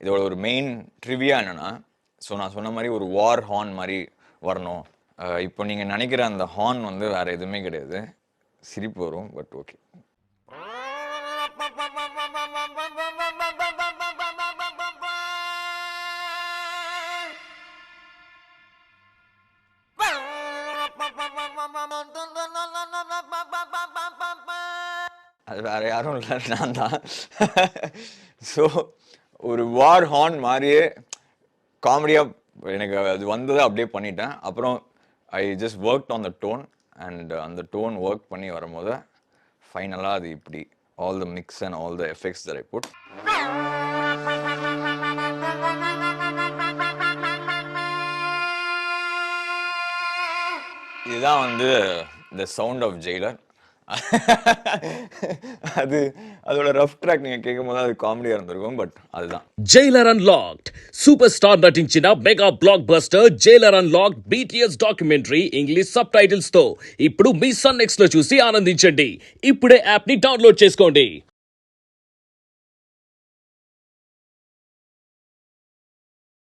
இதோட ஒரு main trivia என்னன்னா, ஸோ நான் சொன்ன மாதிரி ஒரு வார் ஹார்ன் மாதிரி வரணும். இப்போ நீங்கள் நினைக்கிற அந்த ஹார்ன் வந்து வேற எதுவுமே கிடையாது. சிரிப்பு வரும், பட் ஓகே. அது வேற யாரும் இல்லை, நான் தான். ஸோ ஒரு வார் ஹார்ன் மாதிரியே காமெடியாக எனக்கு அது வந்ததை அப்படியே பண்ணிட்டேன். அப்புறம் I just work on the tone, and அந்த டோன் ஒர்க் பண்ணி வரும்போது ஃபைனலாக அது இப்படி all the mix and all the effects that I put. இதுதான் வந்து த சவுண்ட் ஆஃப் ஜெயிலர். அதோட ரஃப் ட்ராக் நீங்க கேட்கும் போது அது காமெடியா இருந்திருக்கும், பட் அதுதான். జైలర్ అన్లాక్డ్ సూపర్ స్టార్ నటించిన mega blockbuster Jailer unlocked BTS documentary English subtitles తో ఇప్పుడు మీ సన్ నెక్స్ట్ లో చూసి ఆనందించండి. ఇప్పుడే యాప్ ని డౌన్లోడ్ చేసుకోండి.